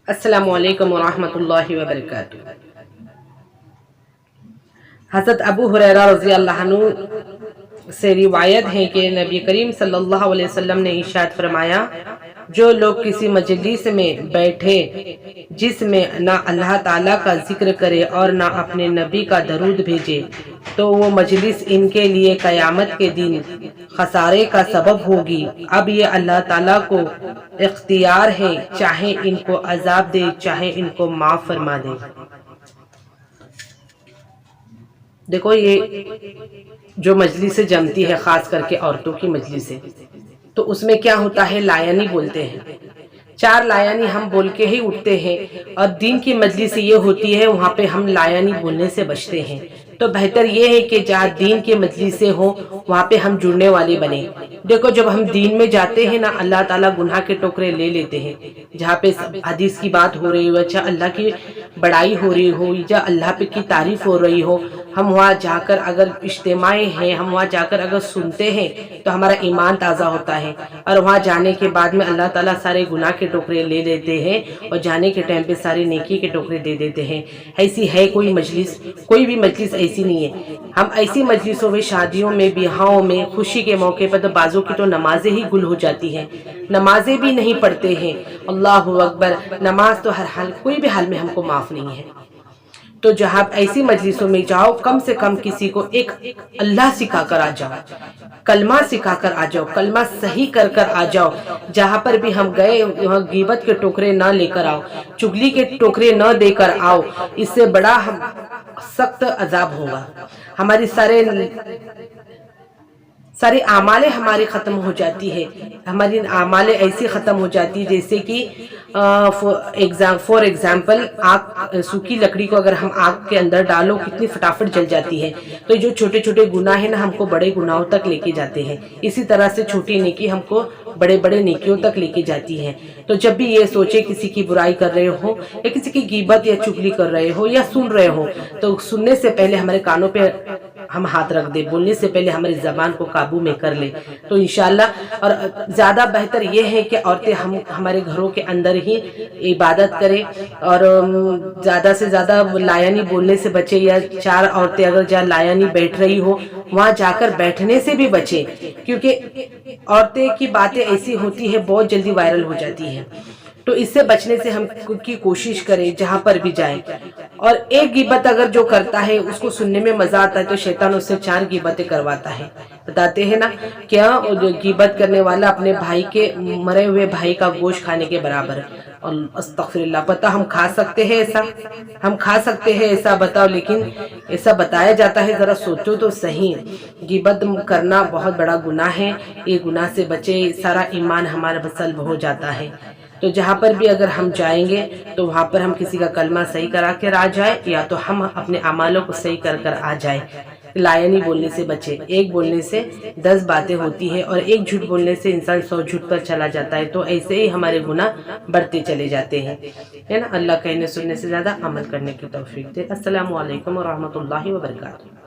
السلام علیکم ورحمۃ اللہ وبرکاتہ۔ حضرت ابو ہریرہ رضی اللہ عنہ سے روایت ہے کہ نبی کریم صلی اللہ علیہ وسلم نے ارشاد فرمایا، جو لوگ کسی مجلس میں بیٹھے جس میں نہ اللہ تعالیٰ کا ذکر کرے اور نہ اپنے نبی کا درود بھیجے تو وہ مجلس ان کے لیے قیامت کے دن خسارے کا سبب ہوگی۔ اب یہ اللہ تعالیٰ کو اختیار ہے، چاہے ان کو عذاب دے چاہے ان کو معاف فرما دے۔ دیکھو، یہ جو مجلس جمتی ہے خاص کر کے عورتوں کی مجلس ہے، تو اس میں کیا ہوتا ہے، لایانی بولتے ہیں، چار لایانی ہم بول کے ہی اٹھتے ہیں، اور دین کی مجلس یہ ہوتی ہے وہاں پہ ہم لایانی بولنے سے بچتے ہیں۔ تو بہتر یہ ہے کہ جہاں دین کے مجلس سے ہو وہاں پہ ہم جڑنے والے بنے۔ دیکھو، جب ہم دین میں جاتے ہیں نا، اللہ تعالیٰ گناہ کے ٹوکرے لے لیتے ہیں۔ جہاں پہ حدیث کی بات ہو رہی ہو، اچھا اللہ کی بڑائی ہو رہی ہو یا اللہ پہ کی تعریف ہو رہی ہو، ہم وہاں جا کر اگر اجتماع ہیں، ہم وہاں جا کر اگر سنتے ہیں تو ہمارا ایمان تازہ ہوتا ہے، اور وہاں جانے کے بعد میں اللہ تعالیٰ سارے گناہ کے ٹوکرے لے لیتے ہیں اور جانے کے ٹائم پہ سارے نیکی کے ٹوکرے دے دیتے ہیں۔ ایسی ہے کوئی مجلس؟ کوئی بھی مجلس ایسی نہیں ہے۔ ہم ایسی مجلسوں میں، شادیوں میں، بیاہوں میں، خوشی کے موقع پر تو بعضوں کی تو نمازیں ہی گل ہو جاتی ہیں، نمازیں بھی نہیں پڑھتے ہیں۔ اللہ اکبر، نماز تو ہر حال کوئی بھی حال میں ہم کو معاف نہیں ہے۔ تو جہاں ایسی مجلسوں میں جاؤ، کم سے کم کسی کو ایک اللہ سکھا کر آ جاؤ، کلمہ سکھا کر آ جاؤ، کلمہ صحیح کر کر آ جاؤ۔ جہاں پر بھی ہم گئے وہاں غیبت کے ٹوکرے نہ لے کر آؤ، چغلی کے ٹوکرے نہ دے کر آؤ، اس سے بڑا سخت عذاب ہوگا۔ ہماری ساری اعمالیں ہماری ختم ہو جاتی ہے، ہماری اعمالیں ایسی ختم ہو جاتی ہے جیسے کہ فور ایگزامپل آگ، سوکھی لکڑی کو اگر ہم آگ کے اندر ڈالو کتنی فٹافٹ جل جاتی ہے۔ تو جو چھوٹے چھوٹے گناہ ہیں نا، ہم کو بڑے گناہوں تک لے کے جاتے ہیں، اسی طرح سے چھوٹی نیکی ہم کو بڑے بڑے نیکیوں تک لے کے جاتی ہے۔ تو جب بھی یہ سوچے کسی کی برائی کر رہے ہو یا کسی کی غیبت یا چغلی کر رہے ہو یا سن رہے ہو، تو سننے سے پہلے ہمارے کانوں پہ ہم ہاتھ رکھ دے، بولنے سے پہلے ہماری زبان کو قابو میں کر لے تو انشاءاللہ۔ اور زیادہ بہتر یہ ہے کہ عورتیں ہمارے گھروں کے اندر ہی عبادت کریں، اور زیادہ سے زیادہ لایانی بولنے سے بچے، یا چار عورتیں اگر جہاں لایانی بیٹھ رہی ہو وہاں جا کر بیٹھنے سے بھی بچے، کیونکہ عورتیں کی باتیں ایسی ہوتی ہے بہت جلدی وائرل ہو جاتی ہے۔ تو اس سے بچنے سے ہم کی کوشش کریں جہاں پر بھی جائیں۔ اور ایک غیبت اگر جو کرتا ہے اس کو سننے میں مزہ آتا ہے تو شیطان اس سے چار غیبتیں کرواتا ہے۔ بتاتے ہیں نا، کیا غیبت کرنے والا اپنے بھائی کے، مرے ہوئے بھائی کا گوشت کھانے کے برابر ہے۔ استغفر اللہ، پتہ ہم کھا سکتے ہیں ایسا؟ ہم کھا سکتے ہیں ایسا؟ بتاؤ، لیکن ایسا بتایا جاتا ہے، ذرا سوچو تو صحیح۔ غیبت کرنا بہت بڑا گناہ ہے، یہ گناہ سے بچے، سارا ایمان ہمارا سلب ہو جاتا ہے۔ تو جہاں پر بھی اگر ہم جائیں گے تو وہاں پر ہم کسی کا کلمہ صحیح کرا کر آ جائے، یا تو ہم اپنے اعمالوں کو صحیح کر کر آ جائے۔ لایانی بولنے سے بچے، ایک بولنے سے 10 باتیں ہوتی ہیں، اور ایک جھوٹ بولنے سے انسان 100 جھوٹ پر چلا جاتا ہے۔ تو ایسے ہی ہمارے گناہ بڑھتے چلے جاتے ہیں، ہے نا۔ اللہ کہنے سننے سے زیادہ عمل کرنے کی توفیق دے۔ السلام علیکم ورحمۃ اللہ وبرکاتہ۔